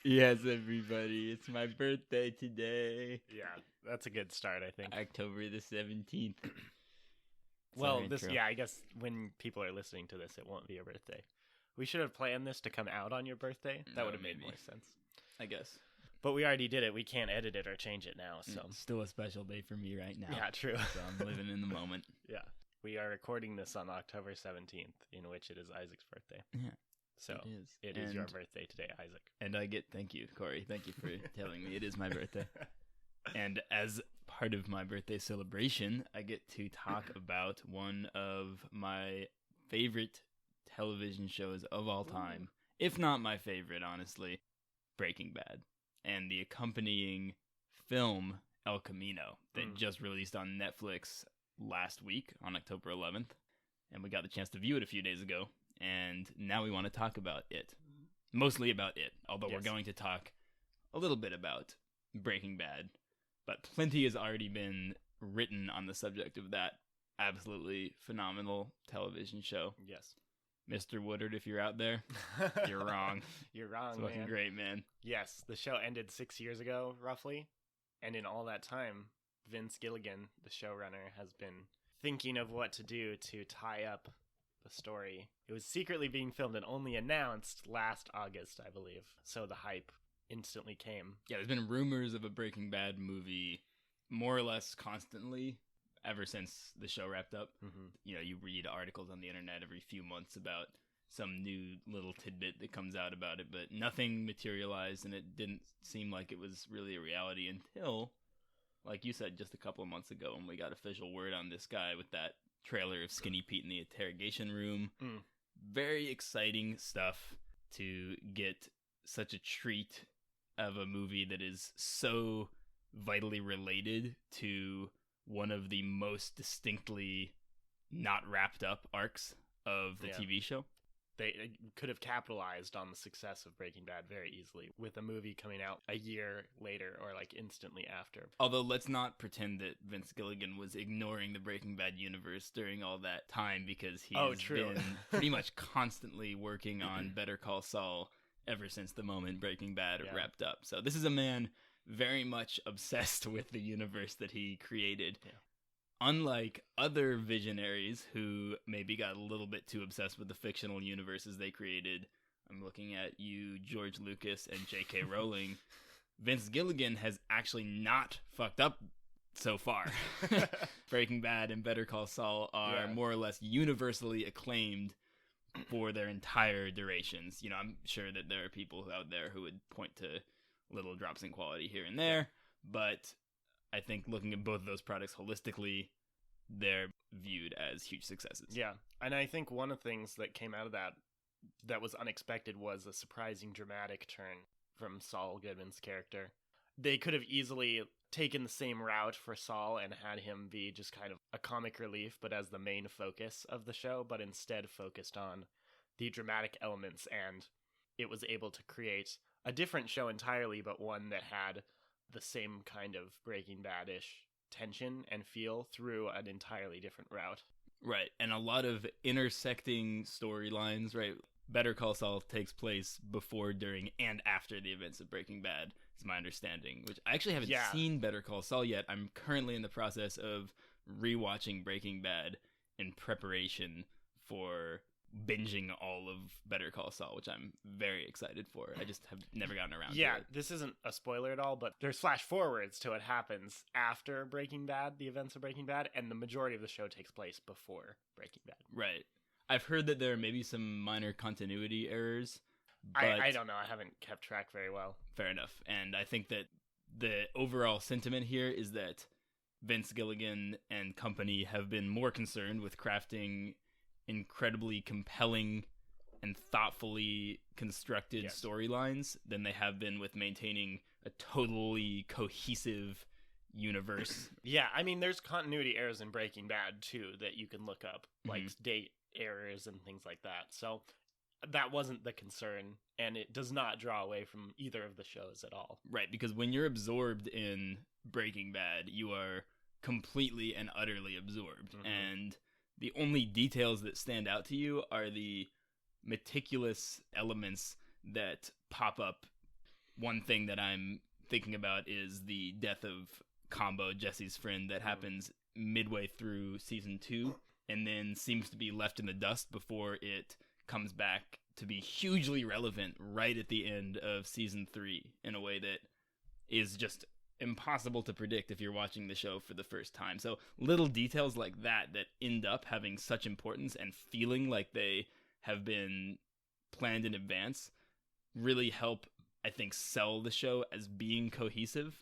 Yes, everybody, it's my birthday today. Yeah, that's a good start, I think. October the 17th. Well, I guess when people are listening to this, it won't be your birthday. We should have planned this to come out on your birthday. That would have made more sense. I guess. But we already did it. We can't edit it or change it now, so. It's still a special day for me right now. Yeah, true. So I'm living in the moment. Yeah. We are recording this on October 17th, in which it is Isaac's birthday. Yeah. So it is your birthday today, Isaac. And thank you, Corey. Thank you for telling me it is my birthday. And as part of my birthday celebration, I get to talk about one of my favorite television shows of all time, if not my favorite, honestly, Breaking Bad, and the accompanying film El Camino that just released on Netflix last week on October 11th, and we got the chance to view it a few days ago, and now we want to talk about it. Mostly about it, although we're going to talk a little bit about Breaking Bad, but plenty has already been written on the subject of that absolutely phenomenal television show. Yes. Mr. Woodard, if you're out there, you're wrong. You're wrong, It's fucking great, man. Yes, the show ended 6 years ago, roughly. And in all that time, Vince Gilligan, the showrunner, has been thinking of what to do to tie up the story. It was secretly being filmed and only announced last August, I believe. So the hype instantly came. Yeah, there's been rumors of a Breaking Bad movie more or less constantly ever since the show wrapped up. Mm-hmm. You know, you read articles on the internet every few months about some new little tidbit that comes out about it, but nothing materialized, and it didn't seem like it was really a reality until, like you said, just a couple of months ago when we got official word on this guy with that trailer of Skinny Pete in the interrogation room. Very exciting stuff to get such a treat of a movie that is so vitally related to one of the most distinctly not wrapped up arcs of the TV show. They could have capitalized on the success of Breaking Bad very easily with a movie coming out a year later or like instantly after. Although let's not pretend that Vince Gilligan was ignoring the Breaking Bad universe during all that time, because he's been pretty much constantly working on Better Call Saul ever since the moment Breaking Bad wrapped up. So this is a man very much obsessed with the universe that he created. Yeah. Unlike other visionaries who maybe got a little bit too obsessed with the fictional universes they created, I'm looking at you, George Lucas and J.K. Rowling, Vince Gilligan has actually not fucked up so far. Breaking Bad and Better Call Saul are more or less universally acclaimed for their entire durations. You know, I'm sure that there are people out there who would point to little drops in quality here and there, but I think looking at both of those products holistically, they're viewed as huge successes. Yeah, and I think one of the things that came out of that was unexpected was a surprising dramatic turn from Saul Goodman's character. They could have easily taken the same route for Saul and had him be just kind of a comic relief, but as the main focus of the show, but instead focused on the dramatic elements, and it was able to create a different show entirely, but one that had the same kind of Breaking Bad-ish tension and feel through an entirely different route. Right, and a lot of intersecting storylines, right? Better Call Saul takes place before, during, and after the events of Breaking Bad, is my understanding, which I actually haven't seen Better Call Saul yet. I'm currently in the process of rewatching Breaking Bad in preparation for binging all of Better Call Saul, which I'm very excited for. I just have never gotten around to it. Yeah, this isn't a spoiler at all, but there's flash forwards to what happens after Breaking Bad, the events of Breaking Bad, and the majority of the show takes place before Breaking Bad. Right. I've heard that there are maybe some minor continuity errors, but I don't know. I haven't kept track very well. Fair enough. And I think that the overall sentiment here is that Vince Gilligan and company have been more concerned with crafting incredibly compelling and thoughtfully constructed storylines than they have been with maintaining a totally cohesive universe. Yeah, I mean, there's continuity errors in Breaking Bad, too, that you can look up, like date errors and things like that. So that wasn't the concern, and it does not draw away from either of the shows at all. Right, because when you're absorbed in Breaking Bad, you are completely and utterly absorbed. And the only details that stand out to you are the meticulous elements that pop up. One thing that I'm thinking about is the death of Combo, Jesse's friend, that happens midway through season 2 and then seems to be left in the dust before it comes back to be hugely relevant right at the end of season 3 in a way that is just impossible to predict if you're watching the show for the first time. So little details like that end up having such importance and feeling like they have been planned in advance really help, I think, sell the show as being cohesive,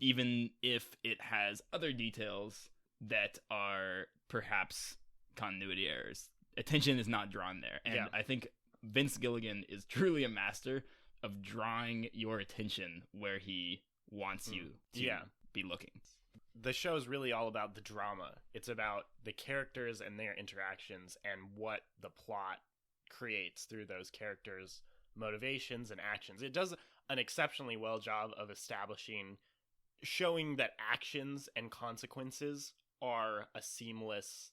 even if it has other details that are perhaps continuity errors. Attention is not drawn there. And I think Vince Gilligan is truly a master of drawing your attention where he wants you to be looking. The show is really all about the drama. It's about the characters and their interactions and what the plot creates through those characters' motivations and actions. It does an exceptionally well job of showing that actions and consequences are a seamless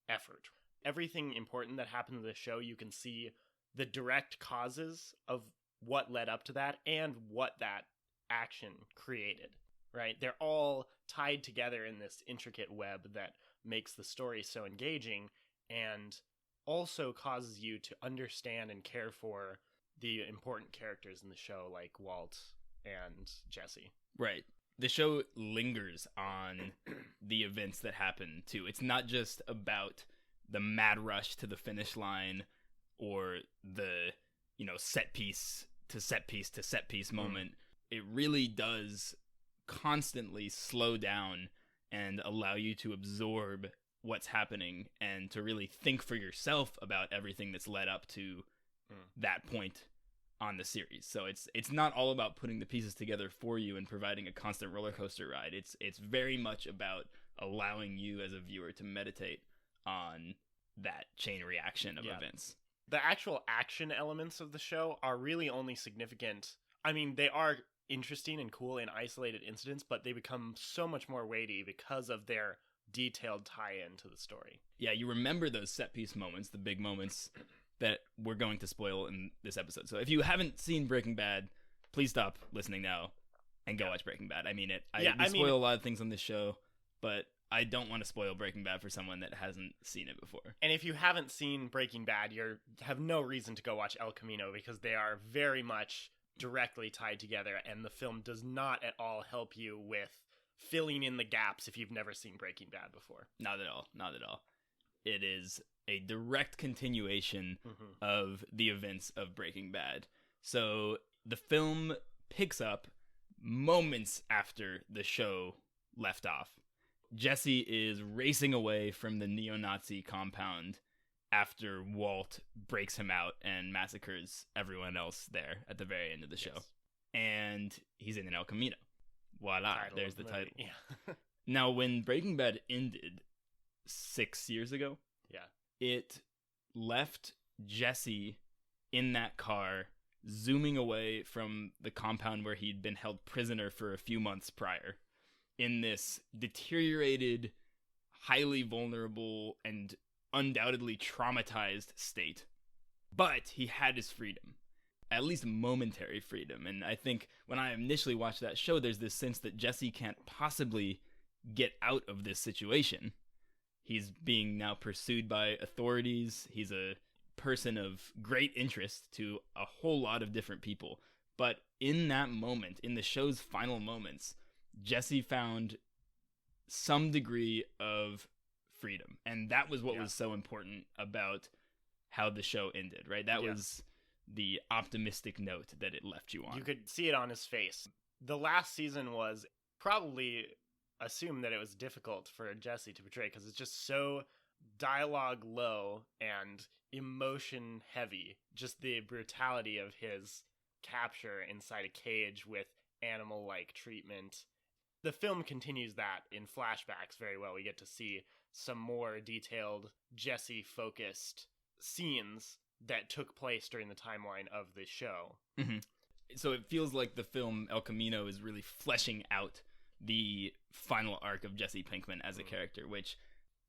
effort. Everything important that happened in the show, you can see the direct causes of what led up to that and what that action created, right? They're all tied together in this intricate web that makes the story so engaging and also causes you to understand and care for the important characters in the show like Walt and Jesse. Right. The show lingers on the events that happen too. It's not just about the mad rush to the finish line or the, set piece to set piece to set piece moment. It really does constantly slow down and allow you to absorb what's happening and to really think for yourself about everything that's led up to that point on the series. So it's not all about putting the pieces together for you and providing a constant roller coaster ride. It's very much about allowing you as a viewer to meditate on that chain reaction of events. The actual action elements of the show are really only significant. I mean, they are interesting and cool in isolated incidents, but they become so much more weighty because of their detailed tie-in to the story. Yeah, you remember those set piece moments, the big moments that we're going to spoil in this episode. So if you haven't seen Breaking Bad, please stop listening now and go watch Breaking Bad. I mean it. We spoil a lot of things on this show, but I don't want to spoil Breaking Bad for someone that hasn't seen it before. And if you haven't seen Breaking Bad, you have no reason to go watch El Camino because they are very much directly tied together, and the film does not at all help you with filling in the gaps if you've never seen Breaking Bad before. Not at all. Not at all. It is a direct continuation of the events of Breaking Bad. So the film picks up moments after the show left off. Jesse is racing away from the neo-Nazi compound after Walt breaks him out and massacres everyone else there at the very end of the show. And he's in an El Camino. Voila, there's the title. Yeah. Now, when Breaking Bad ended 6 years ago, it left Jesse in that car, zooming away from the compound where he'd been held prisoner for a few months prior, in this deteriorated, highly vulnerable, and undoubtedly traumatized state. But he had his freedom, at least momentary freedom. And I think when I initially watched that show, there's this sense that Jesse can't possibly get out of this situation. He's being now pursued by authorities. He's a person of great interest to a whole lot of different people. But in that moment, in the show's final moments, Jesse found some degree of freedom. And that was what was so important about how the show ended, right? That was the optimistic note that it left you on. You could see it on his face. The last season was probably assumed that it was difficult for Jesse to portray because it's just so dialogue low and emotion heavy. Just the brutality of his capture inside a cage with animal-like treatment. The film continues that in flashbacks very well. We get to see some more detailed Jesse-focused scenes that took place during the timeline of the show. Mm-hmm. So it feels like the film El Camino is really fleshing out the final arc of Jesse Pinkman as a character, which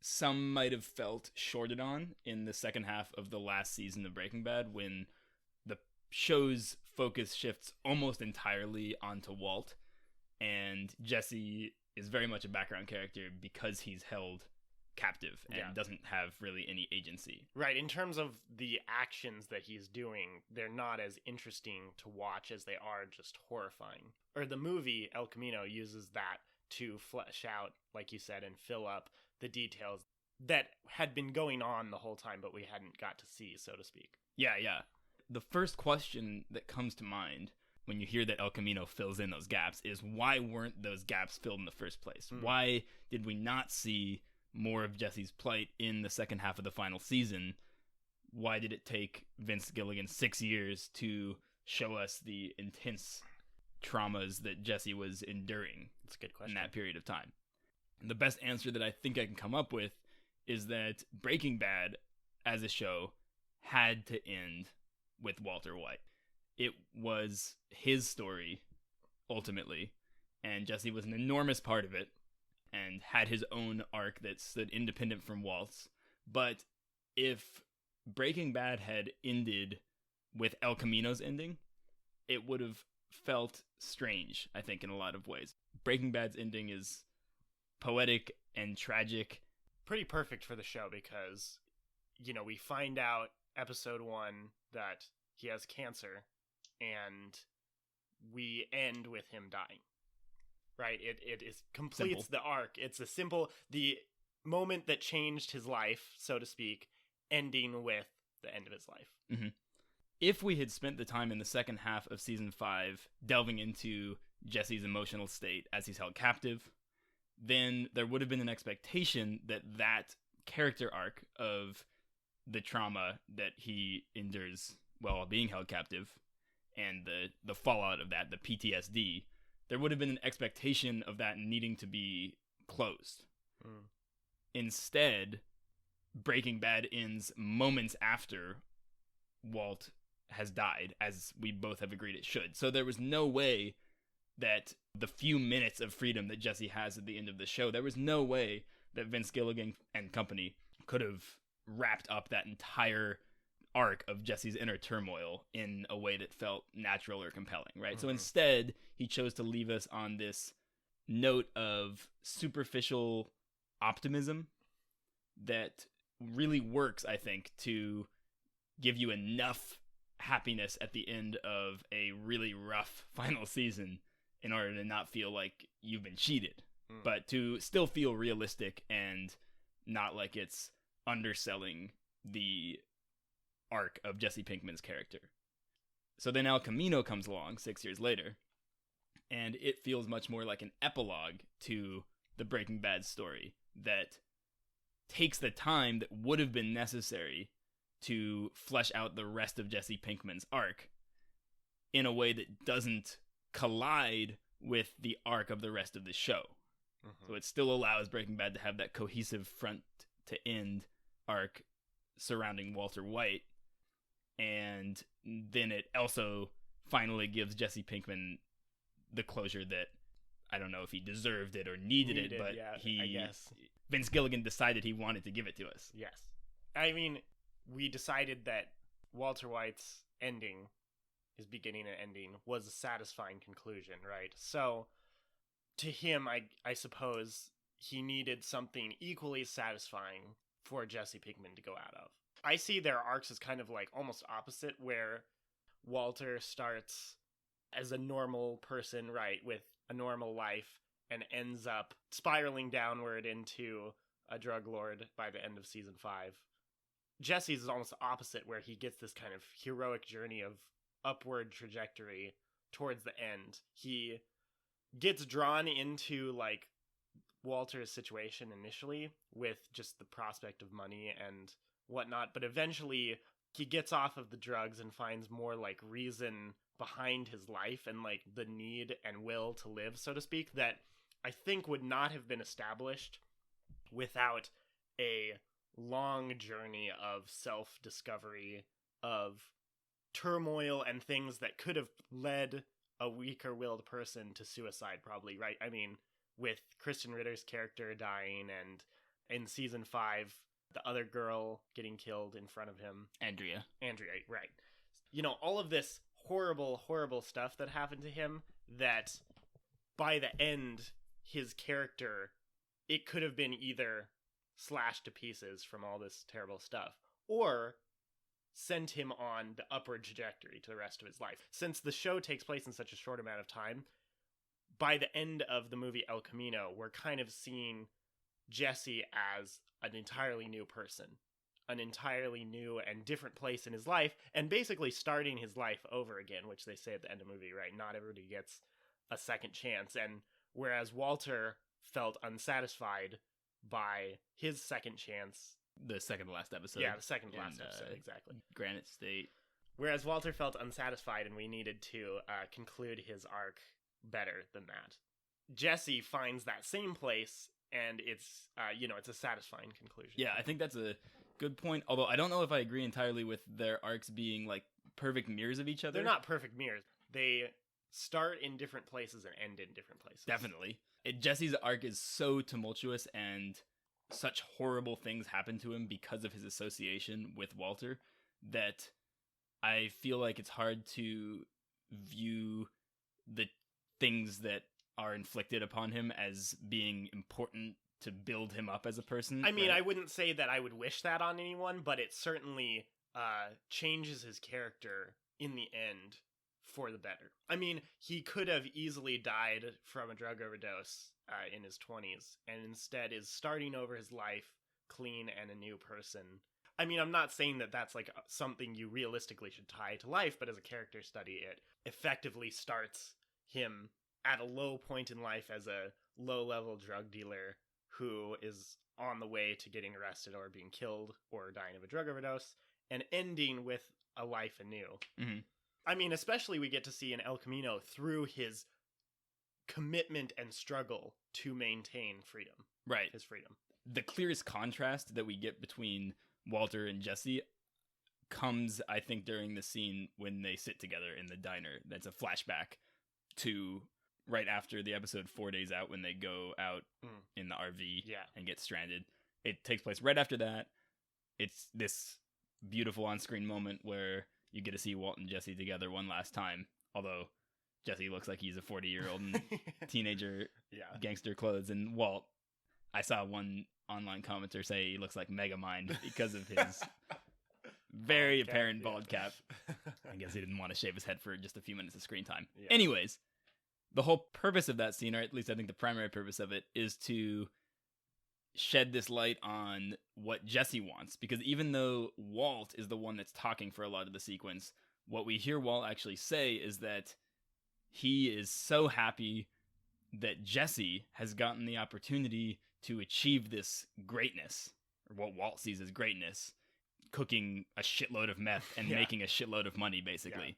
some might have felt shorted on in the second half of the last season of Breaking Bad, when the show's focus shifts almost entirely onto Walt, and Jesse is very much a background character because he's held captive and doesn't have really any agency. Right, in terms of the actions that he's doing, they're not as interesting to watch as they are just horrifying. Or the movie El Camino uses that to flesh out, like you said, and fill up the details that had been going on the whole time, but we hadn't got to see, so to speak. Yeah. The first question that comes to mind when you hear that El Camino fills in those gaps is, why weren't those gaps filled in the first place? Why did we not see more of Jesse's plight in the second half of the final season? Why did it take Vince Gilligan 6 years to show us the intense traumas that Jesse was enduring? That's a good question. In that period of time. And the best answer that I think I can come up with is that Breaking Bad as a show had to end with Walter White. It was his story, ultimately, and Jesse was an enormous part of it and had his own arc that stood independent from Walt's. But if Breaking Bad had ended with El Camino's ending, it would have felt strange, I think, in a lot of ways. Breaking Bad's ending is poetic and tragic. Pretty perfect for the show because, we find out episode 1 that he has cancer, and we end with him dying. Right? It completes the arc. It's the moment that changed his life, so to speak, ending with the end of his life. Mm-hmm. If we had spent the time in the second half of season 5 delving into Jesse's emotional state as he's held captive, then there would have been an expectation that that character arc of the trauma that he endures while being held captive and the fallout of that, the PTSD, there would have been an expectation of that needing to be closed. Instead, Breaking Bad ends moments after Walt has died, as we both have agreed it should. So there was no way that the few minutes of freedom that Jesse has at the end of the show, there was no way that Vince Gilligan and company could have wrapped up that entire arc of Jesse's inner turmoil in a way that felt natural or compelling, right? So instead, he chose to leave us on this note of superficial optimism that really works, I think, to give you enough happiness at the end of a really rough final season in order to not feel like you've been cheated, but to still feel realistic and not like it's underselling the arc of Jesse Pinkman's character. So then El Camino comes along 6 years later, and it feels much more like an epilogue to the Breaking Bad story that takes the time that would have been necessary to flesh out the rest of Jesse Pinkman's arc in a way that doesn't collide with the arc of the rest of the show. So it still allows Breaking Bad to have that cohesive front to end arc surrounding Walter White, and then it also finally gives Jesse Pinkman the closure that, I don't know if he deserved it or needed it, but I guess Vince Gilligan decided he wanted to give it to us. Yes. I mean, we decided that Walter White's ending, his beginning and ending, was a satisfying conclusion, right? So to him, I suppose he needed something equally satisfying for Jesse Pinkman to go out of. I see their arcs as kind of like almost opposite, where Walter starts as a normal person, right, with a normal life, and ends up spiraling downward into a drug lord by the end of season 5. Jesse's is almost the opposite, where he gets this kind of heroic journey of upward trajectory towards the end. He gets drawn into like Walter's situation initially with just the prospect of money and whatnot, but eventually he gets off of the drugs and finds more like reason behind his life and like the need and will to live, so to speak, that I think would not have been established without a long journey of self-discovery, of turmoil and things that could have led a weaker-willed person to suicide, probably, right? I mean, with Kristen Ritter's character dying and in season 5, the other girl getting killed in front of him. Andrea, right. You know, all of this horrible, horrible stuff that happened to him that by the end, his character, it could have been either slashed to pieces from all this terrible stuff or sent him on the upward trajectory to the rest of his life. Since the show takes place in such a short amount of time, by the end of the movie El Camino, we're kind of seeing Jesse as an entirely new person, an entirely new and different place in his life, and basically starting his life over again, which they say at the end of the movie, right? Not everybody gets a second chance. And whereas Walter felt unsatisfied by his second chance, the second to last episode. Yeah, the second to last episode, exactly. Granite State. Whereas Walter felt unsatisfied and we needed to conclude his arc better than that. Jesse finds that same place and it's, it's a satisfying conclusion. Yeah, I think that's a good point. Although I don't know if I agree entirely with their arcs being like perfect mirrors of each other. They're not perfect mirrors. They start in different places and end in different places. Definitely. Jesse's arc is so tumultuous and such horrible things happen to him because of his association with Walter that I feel like it's hard to view the things that are inflicted upon him as being important to build him up as a person. I mean, right? I wouldn't say that I would wish that on anyone, but it certainly changes his character in the end for the better. I mean, he could have easily died from a drug overdose in his 20s, and instead is starting over his life clean and a new person. I mean, I'm not saying that that's like something you realistically should tie to life, but as a character study, it effectively starts him at a low point in life as a low-level drug dealer who is on the way to getting arrested or being killed or dying of a drug overdose, and ending with a life anew. Mm-hmm. I mean, especially we get to see in El Camino through his commitment and struggle to maintain freedom. Right. His freedom. The clearest contrast that we get between Walter and Jesse comes, I think, during the scene when they sit together in the diner. That's a flashback to right after the episode 4 Days Out when they go out in the RV and get stranded. It takes place right after that. It's this beautiful on-screen moment where you get to see Walt and Jesse together one last time. Although Jesse looks like he's a 40-year-old in teenager gangster clothes. And Walt, I saw one online commenter say he looks like Megamind because of his very apparent bald cap. I guess he didn't want to shave his head for just a few minutes of screen time. Yeah. Anyways, the whole purpose of that scene, or at least I think the primary purpose of it, is to shed this light on what Jesse wants. Because even though Walt is the one that's talking for a lot of the sequence, what we hear Walt actually say is that he is so happy that Jesse has gotten the opportunity to achieve this greatness, or what Walt sees as greatness, cooking a shitload of meth and making a shitload of money, basically,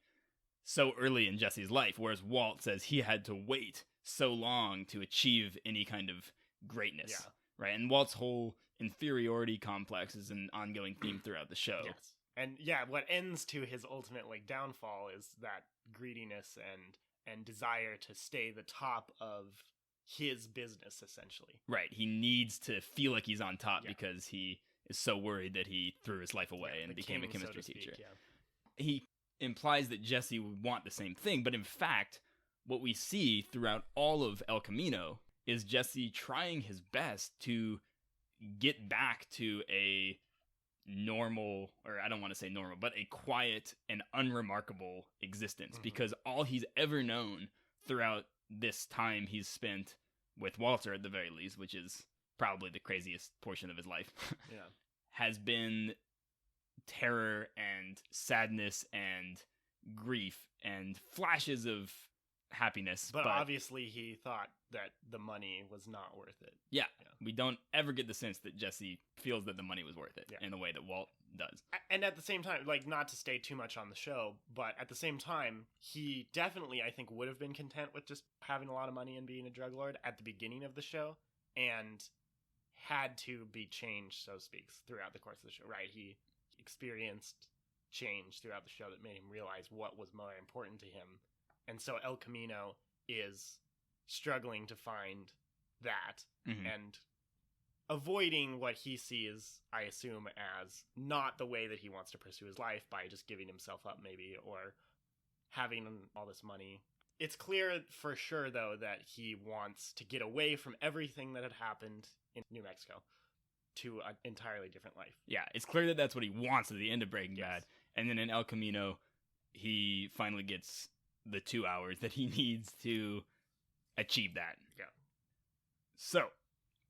so early in Jesse's life, whereas Walt says he had to wait so long to achieve any kind of greatness. Yeah. Right, and Walt's whole inferiority complex is an ongoing theme throughout the show. Yes. And what ends to his ultimate downfall is that greediness and desire to stay the top of his business, essentially. Right, he needs to feel like he's on top because he is so worried that he threw his life away and became a chemistry teacher. He implies that Jesse would want the same thing, but in fact, what we see throughout all of El Camino is Jesse trying his best to get back to a normal, or I don't want to say normal, but a quiet and unremarkable existence, because all he's ever known throughout this time he's spent with Walter, at the very least, which is probably the craziest portion of his life, has been terror and sadness and grief and flashes of happiness. But obviously he thought that the money was not worth it. Yeah. We don't ever get the sense that Jesse feels that the money was worth it in the way that Walt does. And at the same time, not to stay too much on the show, but at the same time, he definitely, I think, would have been content with just having a lot of money and being a drug lord at the beginning of the show, and had to be changed, so to speak, throughout the course of the show, right? He experienced change throughout the show that made him realize what was more important to him. And so El Camino is struggling to find that. And avoiding what he sees, I assume, as not the way that he wants to pursue his life by just giving himself up, maybe, or having all this money. It's clear for sure, though, that he wants to get away from everything that had happened in New Mexico to an entirely different life. Yeah, it's clear that that's what he wants at the end of Breaking Bad. And then in El Camino, he finally gets the 2 hours that he needs to achieve that. Yeah. So,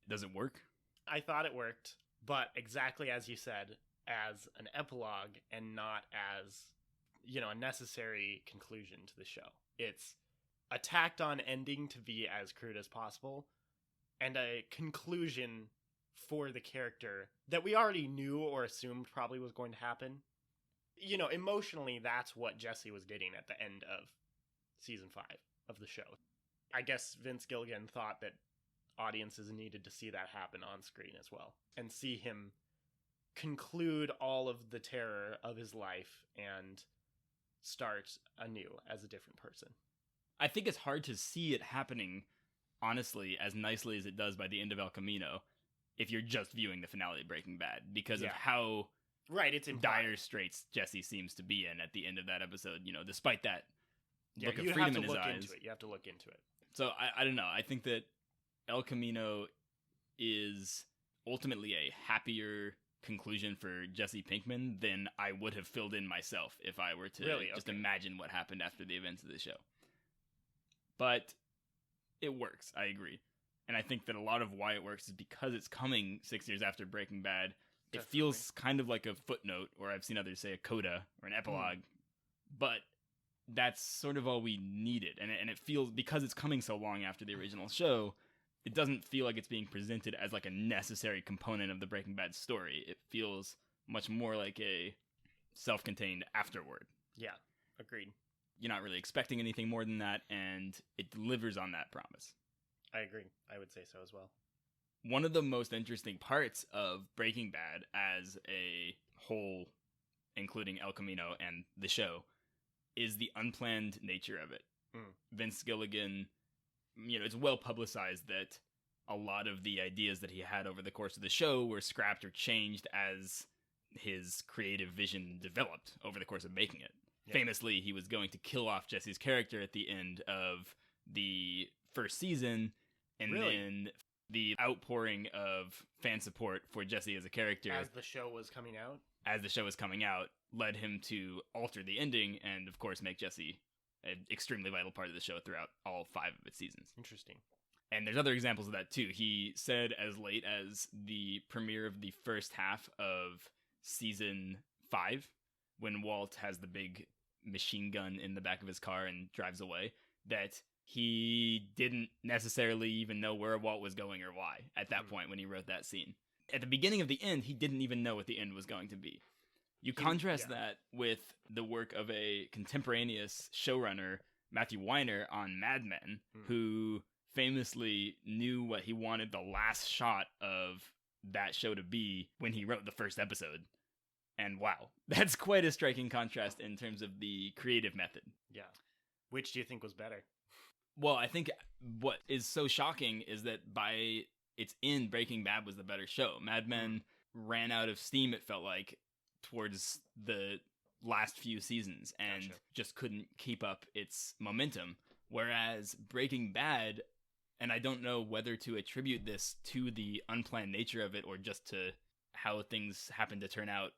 does it work? I thought it worked, but exactly as you said, as an epilogue and not as, a necessary conclusion to the show. It's a tacked on ending to be as crude as possible, and a conclusion for the character that we already knew or assumed probably was going to happen. Emotionally, that's what Jesse was getting at the end of season 5 of the show. I guess Vince Gilligan thought that audiences needed to see that happen on screen as well, and see him conclude all of the terror of his life and start anew as a different person. I think it's hard to see it happening, honestly, as nicely as it does by the end of El Camino, if you're just viewing the finale of Breaking Bad, because of how it's dire straits Jesse seems to be in at the end of that episode, despite that look of you freedom have to in his look eyes. into it. You have to look into it. So I don't know. I think that El Camino is ultimately a happier conclusion for Jesse Pinkman than I would have filled in myself if I were to just imagine what happened after the events of the show. But it works, I agree. And I think that a lot of why it works is because it's coming 6 years after Breaking Bad. It feels kind of like a footnote, or I've seen others say a coda or an epilogue. But that's sort of all we needed. And it feels, because it's coming so long after the original show, it doesn't feel like it's being presented as like a necessary component of the Breaking Bad story. It feels much more like a self-contained afterword. Yeah, agreed. You're not really expecting anything more than that, and it delivers on that promise. I agree. I would say so as well. One of the most interesting parts of Breaking Bad as a whole, including El Camino and the show, is the unplanned nature of it. Vince Gilligan, it's well publicized that a lot of the ideas that he had over the course of the show were scrapped or changed as his creative vision developed over the course of making it. Yeah. Famously, he was going to kill off Jesse's character at the end of the first season, and then the outpouring of fan support for Jesse as a character as the show was coming out led him to alter the ending and, of course, make Jesse an extremely vital part of the show throughout all 5 of its seasons. Interesting. And there's other examples of that, too. He said as late as the premiere of the first half of season 5, when Walt has the big machine gun in the back of his car and drives away, that he didn't necessarily even know where Walt was going or why at that point when he wrote that scene. At the beginning of the end, he didn't even know what the end was going to be. You contrast that with the work of a contemporaneous showrunner, Matthew Weiner, on Mad Men, who famously knew what he wanted the last shot of that show to be when he wrote the first episode. And wow, that's quite a striking contrast in terms of the creative method. Yeah. Which do you think was better? Well, I think what is so shocking is that by its end, Breaking Bad was the better show. Mad Men ran out of steam, it felt like, towards the last few seasons and just couldn't keep up its momentum. Whereas Breaking Bad, and I don't know whether to attribute this to the unplanned nature of it or just to how things happened to turn out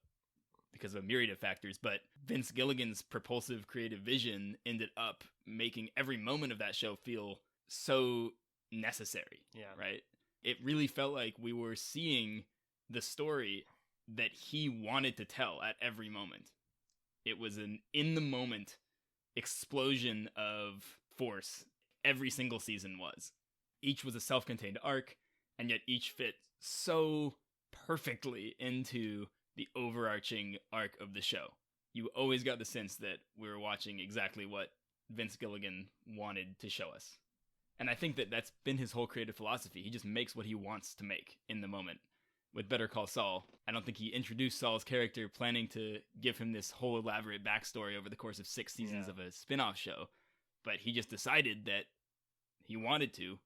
because of a myriad of factors, but Vince Gilligan's propulsive creative vision ended up making every moment of that show feel so necessary. Yeah. Right? It really felt like we were seeing the story that he wanted to tell at every moment. It was an in-the-moment explosion of force. Every single season was. Each was a self-contained arc, and yet each fit so perfectly into the overarching arc of the show. You always got the sense that we were watching exactly what Vince Gilligan wanted to show us. And I think that that's been his whole creative philosophy. He just makes what he wants to make in the moment. With Better Call Saul, I don't think he introduced Saul's character planning to give him this whole elaborate backstory over the course of 6 seasons of a spin-off show. But he just decided that he wanted to,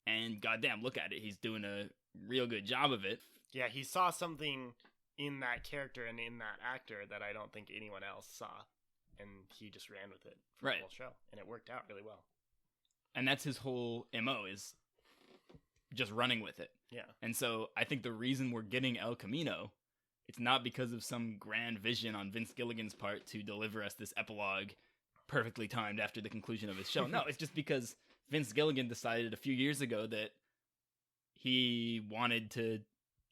and goddamn, look at it. He's doing a real good job of it. Yeah, he saw something in that character and in that actor that I don't think anyone else saw, and he just ran with it for the whole show, and it worked out really well. And that's his whole MO, is just running with it. Yeah. And so I think the reason we're getting El Camino, it's not because of some grand vision on Vince Gilligan's part to deliver us this epilogue perfectly timed after the conclusion of his show. No, it's just because Vince Gilligan decided a few years ago that he wanted to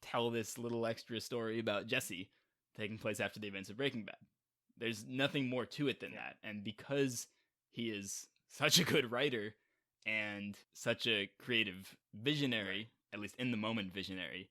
tell this little extra story about Jesse taking place after the events of Breaking Bad. There's nothing more to it than that. And because he is such a good writer and such a creative visionary, at least in the moment visionary,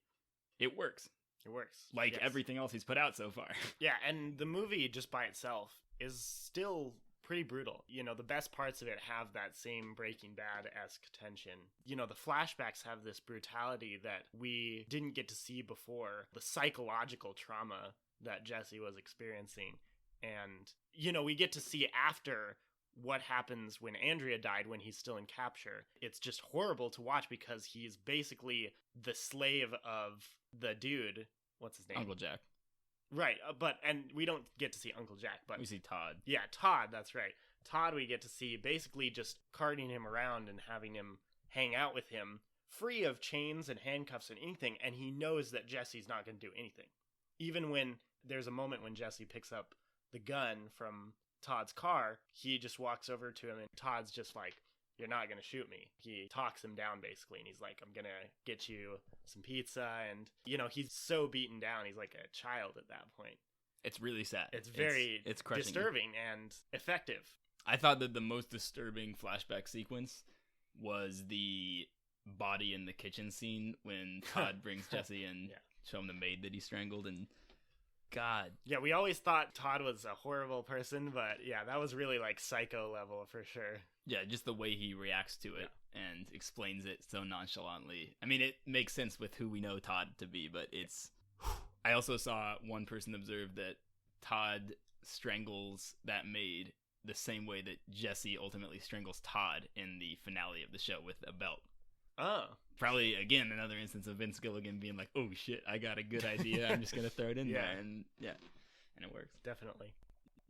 it works. It works. Like everything else he's put out so far. Yeah, and the movie just by itself is still pretty brutal. You know, the best parts of it have that same Breaking Bad-esque tension. You know, the flashbacks have this brutality that we didn't get to see before. The psychological trauma that Jesse was experiencing. And, you know, we get to see after what happens when Andrea died when he's still in capture. It's just horrible to watch because he's basically the slave of the dude. What's his name? Uncle Jack. Right, and we don't get to see Uncle Jack, but we see Todd. Yeah, Todd, that's right. Todd we get to see basically just carting him around and having him hang out with him, free of chains and handcuffs and anything, and he knows that Jesse's not going to do anything. Even when there's a moment when Jesse picks up the gun from Todd's car, he just walks over to him and Todd's just like, "You're not going to shoot me." He talks him down basically, and he's like, "I'm going to get you some pizza." And, you know, he's so beaten down. He's like a child at that point. It's really sad. It's very it's disturbing and effective. I thought that the most disturbing flashback sequence was the body in the kitchen scene when Todd brings Jesse and show him the maid that he strangled, and God. Yeah, we always thought Todd was a horrible person, but yeah, that was really like psycho level for sure. Yeah, just the way he reacts to it and explains it so nonchalantly. I mean, it makes sense with who we know Todd to be, but it's... I also saw one person observe that Todd strangles that maid the same way that Jesse ultimately strangles Todd in the finale of the show with a belt. Oh. Probably, again, another instance of Vince Gilligan being like, "Oh shit, I got a good idea, I'm just going to throw it in there." And and it works. Definitely.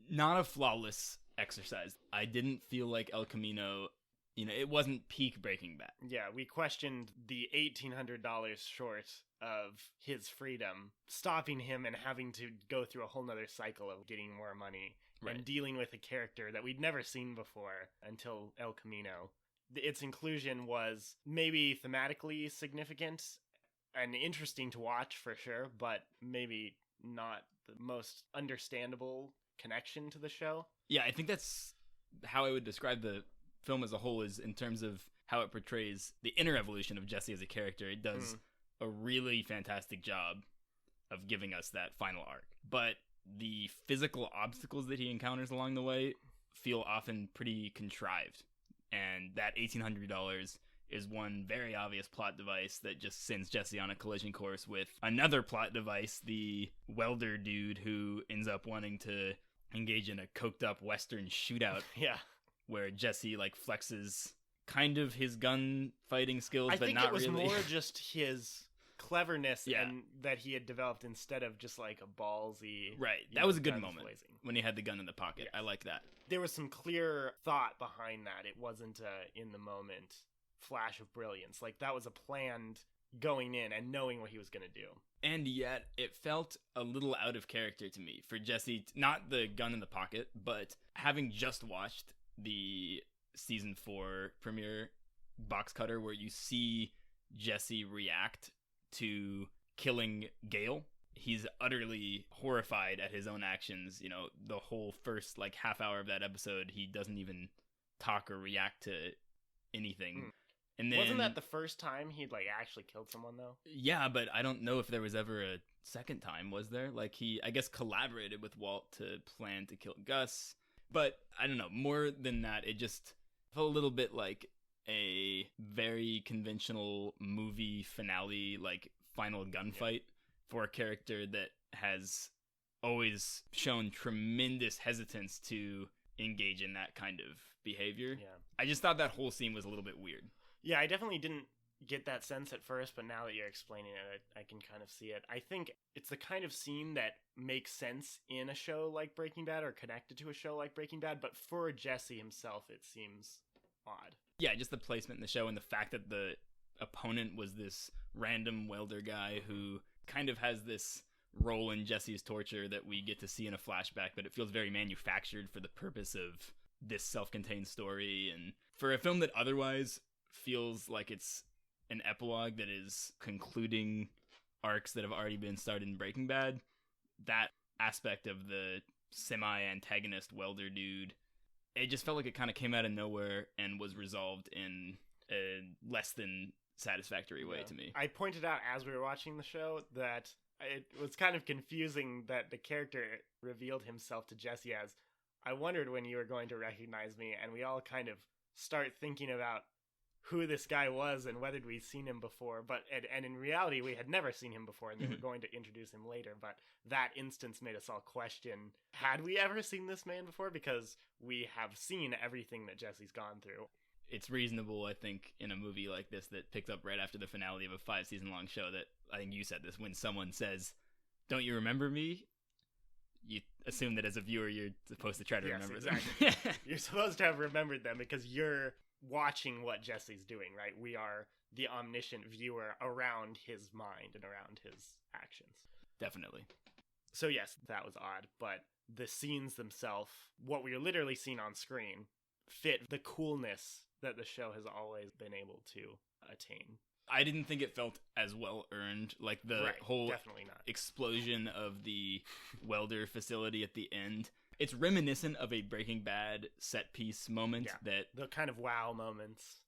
Not a flawless exercise. I didn't feel like El Camino, you know, it wasn't peak Breaking Bad. Yeah, we questioned the $1,800 short of his freedom, stopping him and having to go through a whole nother cycle of getting more money and dealing with a character that we'd never seen before until El Camino. Its inclusion was maybe thematically significant and interesting to watch for sure, but maybe not the most understandable connection to the show. Yeah, I think that's how I would describe the film as a whole, is in terms of how it portrays the inner evolution of Jesse as a character. It does a really fantastic job of giving us that final arc. But the physical obstacles that he encounters along the way feel often pretty contrived. And that $1,800 is one very obvious plot device that just sends Jesse on a collision course with another plot device, the welder dude who ends up wanting to engage in a coked up Western shootout. Yeah. Where Jesse like flexes kind of his gun fighting skills, but not really. I think it was more just his cleverness and that he had developed instead of just like a ballsy. Right. That was a good moment when he had the gun in the pocket. Yes. I like that. There was some clear thought behind that. It wasn't a in the moment flash of brilliance. Like that was a planned going in and knowing what he was going to do. And yet it felt a little out of character to me for Jesse, not the gun in the pocket, but having just watched the season 4 premiere box cutter where you see Jesse react to killing Gale. He's utterly horrified at his own actions. You know, the whole first like half hour of that episode, he doesn't even talk or react to anything. And then, wasn't that the first time he'd like actually killed someone though? Yeah, but I don't know if there was ever a second time, was there? Like he, I guess, collaborated with Walt to plan to kill Gus. But I don't know, more than that, it just felt a little bit like a very conventional movie finale, like final gunfight for a character that has always shown tremendous hesitance to engage in that kind of behavior. Yeah. I just thought that whole scene was a little bit weird. Yeah, I definitely didn't get that sense at first, but now that you're explaining it, I can kind of see it. I think it's the kind of scene that makes sense in a show like Breaking Bad or connected to a show like Breaking Bad, but for Jesse himself, it seems odd. Yeah, just the placement in the show and the fact that the opponent was this random welder guy who kind of has this role in Jesse's torture that we get to see in a flashback, but it feels very manufactured for the purpose of this self-contained story. And for a film that otherwise feels like it's an epilogue that is concluding arcs that have already been started in Breaking Bad, that aspect of the semi-antagonist welder dude, it just felt like it kind of came out of nowhere and was resolved in a less than satisfactory way to me. I pointed out as we were watching the show that it was kind of confusing that the character revealed himself to Jesse as, I wondered when you were going to recognize me, and we all kind of start thinking about who this guy was and whether we'd seen him before, but and in reality we had never seen him before, and they were going to introduce him later, but that instance made us all question, had we ever seen this man before? Because we have seen everything that Jesse's gone through. It's reasonable, I think, in a movie like this that picks up right after the finale of a 5-season-long show that, I think you said this, when someone says, "Don't you remember me?" You assume that as a viewer you're supposed to try to remember them. You're supposed to have remembered them because you're watching what Jesse's doing, right? We are the omniscient viewer around his mind and around his actions. Definitely. So yes, that was odd, but the scenes themselves, what we're literally seeing on screen, fit the coolness that the show has always been able to attain. I didn't think it felt as well earned, like the whole definitely not. Explosion of the welder facility at the end. It's reminiscent of a Breaking Bad set piece moment that the kind of wow moments.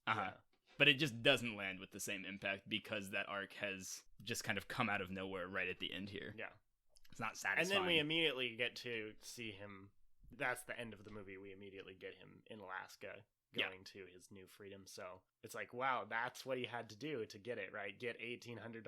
But it just doesn't land with the same impact because that arc has just kind of come out of nowhere right at the end here. Yeah. It's not satisfying. And then we immediately get to see him. That's the end of the movie. We immediately get him in Alaska going to his new freedom. So it's like, wow, that's what he had to do to get it, right? Get $1,800.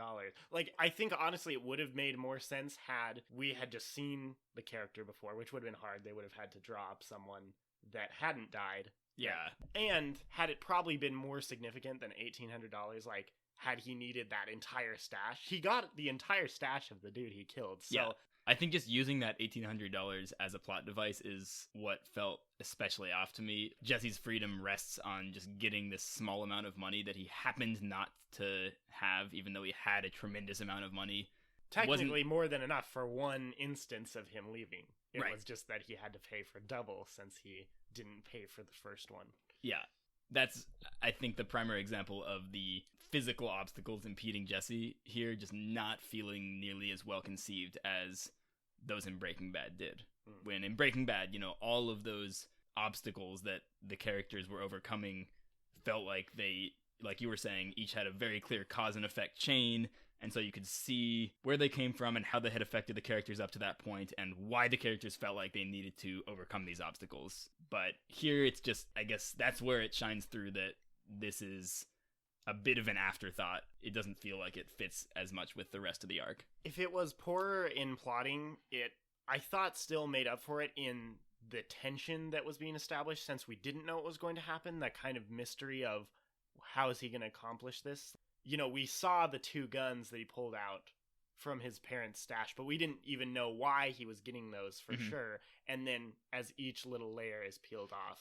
Like, I think honestly it would have made more sense had we had just seen the character before, which would have been hard. They would have had to draw up someone that hadn't died. Yeah. And had it probably been more significant than $1,800, like, had he needed that entire stash. He got the entire stash of the dude he killed. So yeah. I think just using that $1,800 as a plot device is what felt especially off to me. Jesse's freedom rests on just getting this small amount of money that he happened not to have, even though he had a tremendous amount of money. Technically more than enough for one instance of him leaving. It was just that he had to pay for double since he didn't pay for the first one. Yeah. That's, I think, the primary example of the physical obstacles impeding Jesse here just not feeling nearly as well conceived as those in Breaking Bad did. When in Breaking Bad, you know, all of those obstacles that the characters were overcoming felt like they, like you were saying, each had a very clear cause and effect chain, and so you could see where they came from and how they had affected the characters up to that point and why the characters felt like they needed to overcome these obstacles. But here it's just, I guess that's where it shines through that this is a bit of an afterthought. It doesn't feel like it fits as much with the rest of the arc. If it was poorer in plotting, it, I thought, still made up for it in the tension that was being established since we didn't know what was going to happen, that kind of mystery of how is he going to accomplish this. You know, we saw the two guns that he pulled out from his parents' stash, but we didn't even know why he was getting those for sure. And then as each little layer is peeled off,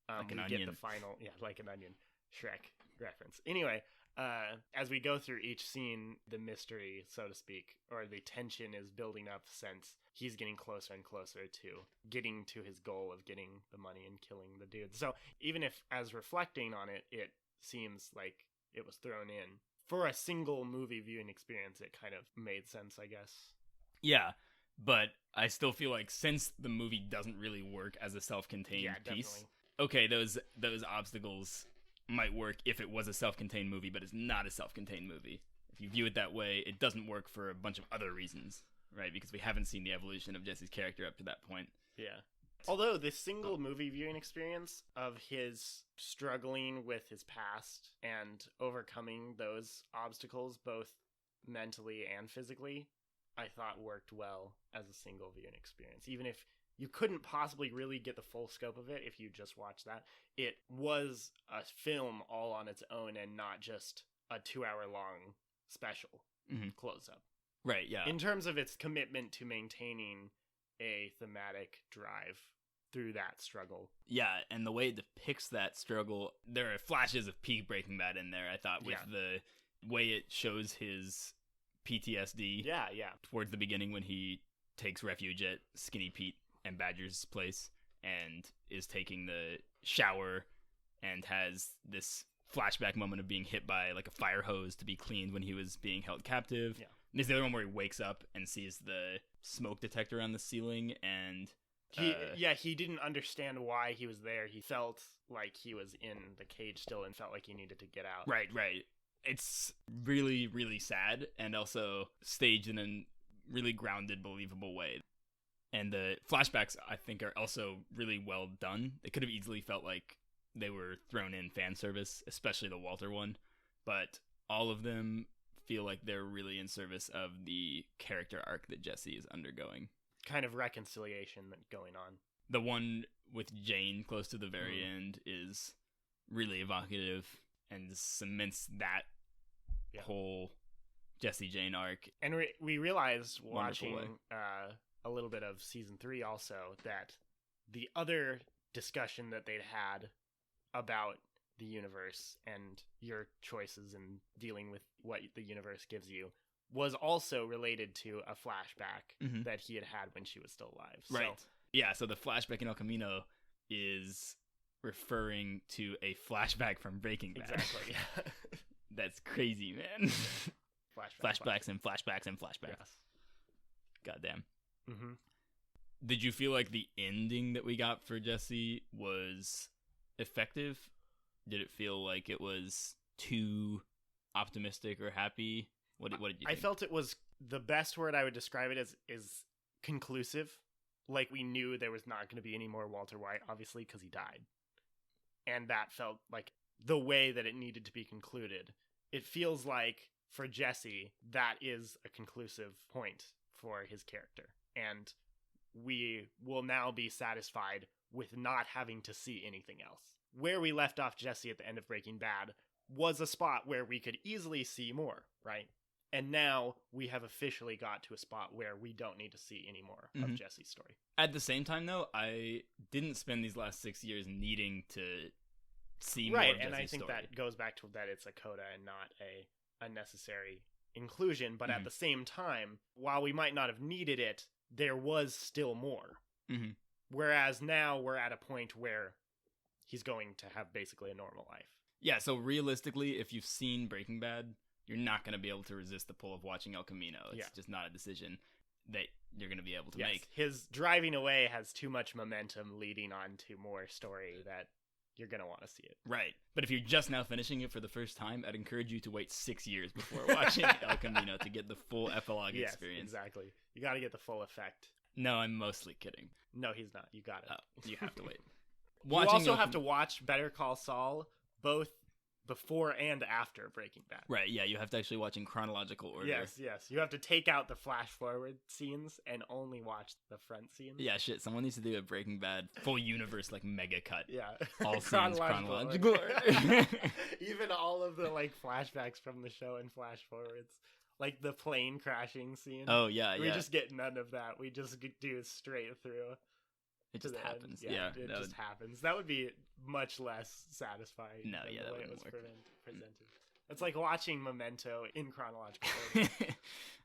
like an we onion. get the final, like an onion, Shrek reference. Anyway, as we go through each scene, the mystery, so to speak, or the tension is building up since he's getting closer and closer to getting to his goal of getting the money and killing the dude. So even if, as reflecting on it, it seems like it was thrown in, for a single movie viewing experience, it kind of made sense, I guess. Yeah, but I still feel like since the movie doesn't really work as a self-contained piece, definitely. Okay, those obstacles might work if it was a self-contained movie, but it's not a self-contained movie. If you view it that way, it doesn't work for a bunch of other reasons, right? Because we haven't seen the evolution of Jesse's character up to that point. Yeah. Although this single movie viewing experience of his struggling with his past and overcoming those obstacles, both mentally and physically, I thought worked well as a single viewing experience. Even if you couldn't possibly really get the full scope of it if you just watched that, it was a film all on its own and not just a 2-hour-long special close-up. Right, yeah. In terms of its commitment to maintaining a thematic drive through that struggle. Yeah, and the way it depicts that struggle, there are flashes of peak Breaking Bad in there, I thought, with the way it shows his PTSD. Yeah. Towards the beginning when he takes refuge at Skinny Pete and Badger's place and is taking the shower and has this flashback moment of being hit by like a fire hose to be cleaned when he was being held captive. Yeah. There's the other one where he wakes up and sees the smoke detector on the ceiling, and he didn't understand why he was there. He felt like he was in the cage still and felt like he needed to get out. Right. It's really, really sad, and also staged in a really grounded, believable way. And the flashbacks, I think, are also really well done. They could have easily felt like they were thrown in fan service, especially the Walter one, but all of them feel like they're really in service of the character arc that Jesse is undergoing. Kind of reconciliation going on. The one with Jane close to the very end is really evocative and cements that whole Jesse Jane arc. And we realized watching a little bit of season 3 also that the other discussion that they'd had about the universe and your choices and dealing with what the universe gives you was also related to a flashback that he had when she was still alive. Right. So, yeah, so the flashback in El Camino is referring to a flashback from Breaking Bad. Exactly. That's crazy, man. Flashbacks and flashbacks and flashbacks. Yes. Goddamn. Mm-hmm. Did you feel like the ending that we got for Jesse was effective? Did it feel like it was too optimistic or happy? What did you think? I felt it was, the best word I would describe it as is conclusive. Like, we knew there was not going to be any more Walter White, obviously, because he died. And that felt like the way that it needed to be concluded. It feels like, for Jesse, that is a conclusive point for his character. And we will now be satisfied with not having to see anything else. Where we left off Jesse at the end of Breaking Bad was a spot where we could easily see more, right? And now we have officially got to a spot where we don't need to see any more of Jesse's story. At the same time, though, I didn't spend these last 6 years needing to see more of Jesse's story. Right, and I think that goes back to that it's a coda and not a necessary inclusion. But at the same time, while we might not have needed it, there was still more. Whereas now we're at a point where he's going to have basically a normal life. Yeah, so realistically, if you've seen Breaking Bad, you're not going to be able to resist the pull of watching El Camino. It's just not a decision that you're going to be able to make. His driving away has too much momentum leading on to more story that you're going to want to see it. Right. But if you're just now finishing it for the first time, I'd encourage you to wait 6 years before watching El Camino to get the full epilogue experience. Exactly. You got to get the full effect. No, I'm mostly kidding. No, he's not. You got it. Oh, you have to wait. You also have to watch Better Call Saul both before and after Breaking Bad. Right, yeah, you have to actually watch in chronological order. Yes. You have to take out the flash forward scenes and only watch the front scenes. Yeah, shit, someone needs to do a Breaking Bad full universe, like, mega cut. Yeah. All scenes chronological order. Even all of the, like, flashbacks from the show and flash forwards. Like the plane crashing scene. Oh, yeah. We just get none of that. We just do it straight through. It just happens. It just happens. That would be much less satisfying. No, than that the way it wouldn't was work. presented. It's like watching Memento in chronological order.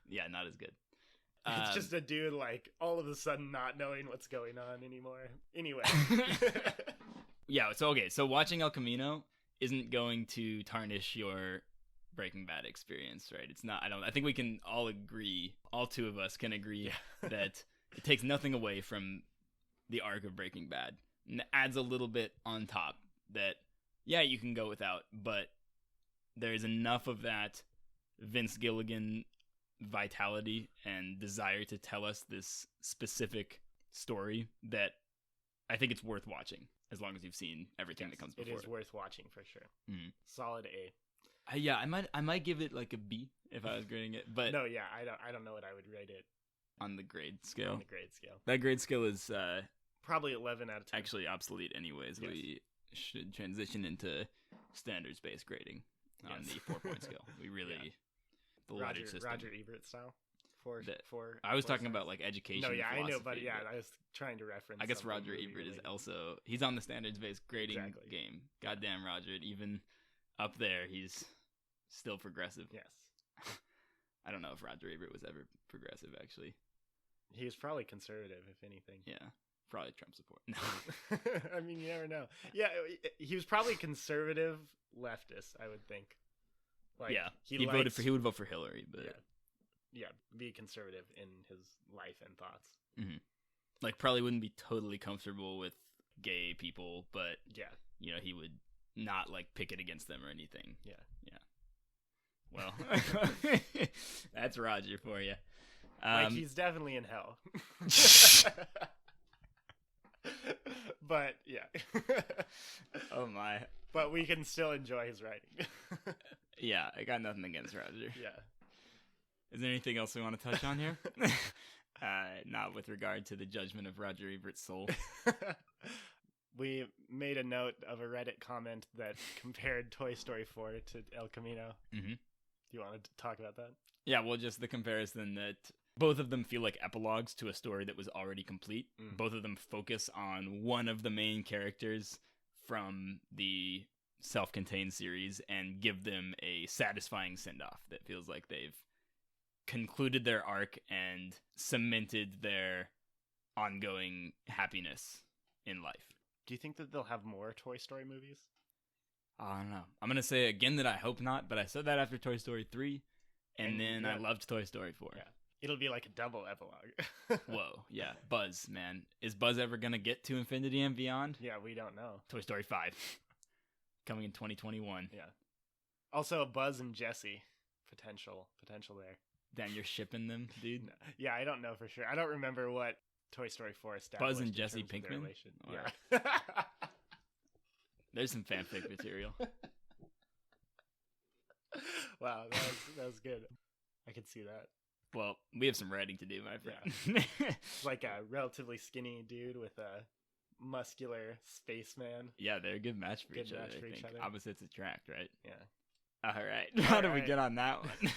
Yeah, not as good. It's just a dude, like, all of a sudden not knowing what's going on anymore. Anyway. Yeah, so watching El Camino isn't going to tarnish your Breaking Bad experience, right? It's not. I think we can all agree, all two of us can agree that it takes nothing away from the arc of Breaking Bad, and adds a little bit on top that, yeah, you can go without, but there's enough of that Vince Gilligan vitality and desire to tell us this specific story that I think it's worth watching, as long as you've seen everything that comes before. It is worth watching for sure. Solid A. Yeah, I might give it like a B if I was grading it, but no, yeah, I don't know what I would rate it on the grade scale. On the grade scale, that grade scale is probably 11 out of 10. Actually, obsolete anyways. Yes. We should transition into standards-based grading. on the 4-point scale. We really the logic system. Roger Ebert style. I was talking about like education. No, yeah, I know, but yeah, I was trying to reference. I guess Roger Ebert is also he's on the standards-based grading game. Goddamn, Roger, even up there, he's still progressive. Yes. I don't know if Roger Ebert was ever progressive, actually. He was probably conservative, if anything. Yeah, probably Trump support. No. I mean, you never know. Yeah, he was probably conservative leftist, I would think. Like, yeah, he would vote for Hillary, but yeah, be conservative in his life and thoughts. Mm-hmm. Like, probably wouldn't be totally comfortable with gay people, but you know, he would not like picket against them or anything. Yeah. Well, that's Roger for you. Like, he's definitely in hell. But yeah. Oh my. But we can still enjoy his writing. Yeah, I got nothing against Roger. Yeah. Is there anything else we want to touch on here? Not with regard to the judgment of Roger Ebert's soul. We made a note of a Reddit comment that compared Toy Story 4 to El Camino. Mm-hmm. Do you want to talk about that? Yeah, well, just the comparison that both of them feel like epilogues to a story that was already complete. Mm. Both of them focus on one of the main characters from the self-contained series and give them a satisfying send-off that feels like they've concluded their arc and cemented their ongoing happiness in life. Do you think that they'll have more Toy Story movies? I don't know. I'm going to say again that I hope not, but I said that after Toy Story 3, and then I loved Toy Story 4. Yeah. It'll be like a double epilogue. Whoa, yeah. Buzz, man. Is Buzz ever going to get to Infinity and Beyond? Yeah, we don't know. Toy Story 5. Coming in 2021. Yeah. Also, Buzz and Jessie. Potential there. Damn, you're shipping them, dude? No. Yeah, I don't know for sure. I don't remember what Toy Story 4 established. Buzz and Jesse Pinkman? Yeah. There's some fanfic material. Wow, that was good. I could see that. Well, we have some writing to do, my friend. Yeah. Like a relatively skinny dude with a muscular spaceman. Yeah, they're a good match for each other. I think opposites attract, right? Yeah. All right. How do we get on that one?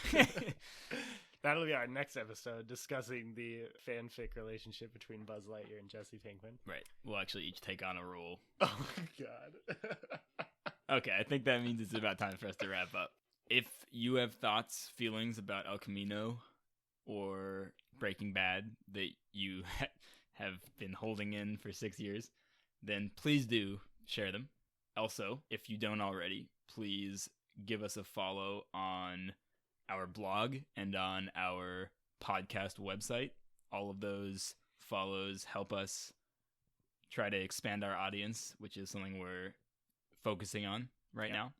That'll be our next episode, discussing the fanfic relationship between Buzz Lightyear and Jesse Pinkman. Right. We'll actually each take on a role. Oh, my God. Okay, I think that means it's about time for us to wrap up. If you have thoughts, feelings about El Camino or Breaking Bad that you have been holding in for 6 years, then please do share them. Also, if you don't already, please give us a follow on our blog and on our podcast website. All of those follows help us try to expand our audience, which is something we're focusing on right now.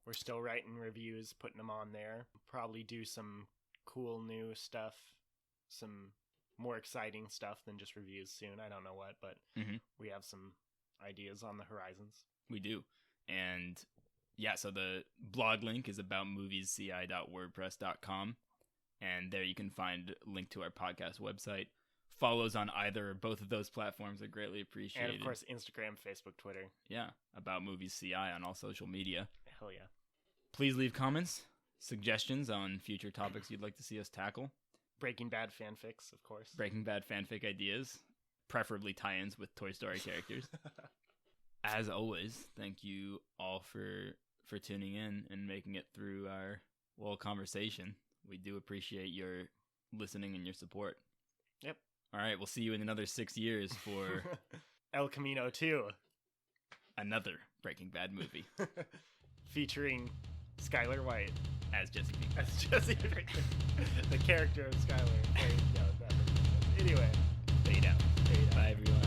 We're still writing reviews, putting them on there. Probably do some cool new stuff, some more exciting stuff than just reviews soon. I don't know what, but we have some ideas on the horizons. We do. And yeah, so the blog link is aboutmoviesci.wordpress.com, and there you can find a link to our podcast website. Follows on either or both of those platforms are greatly appreciated. And of course, Instagram, Facebook, Twitter. Yeah, About Movies CI on all social media. Hell yeah. Please leave comments, suggestions on future topics you'd like to see us tackle. Breaking Bad fanfics, of course. Breaking Bad fanfic ideas, preferably tie-ins with Toy Story characters. As always, thank you all for tuning in and making it through our little conversation. We do appreciate your listening and your support. Yep. All right, we'll see you in another 6 years for El Camino 2. Another Breaking Bad movie. Featuring Skylar White. As Jesse Pinkman. As Jesse Pinkman. The character of Skylar. Anyway. Fade out. Bye, everyone.